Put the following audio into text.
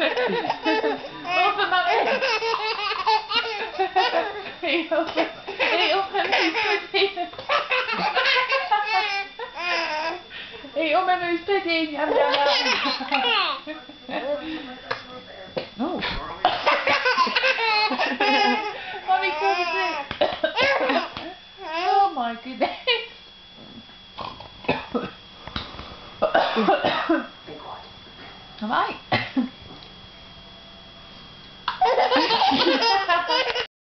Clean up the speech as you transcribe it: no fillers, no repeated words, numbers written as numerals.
Open, Mummy. Hey, open. Hey, open. Who's pudding? Hey, open. Who's pudding? Yum, yum, yum. Oh. Mummy, close it. Oh my goodness. Am I?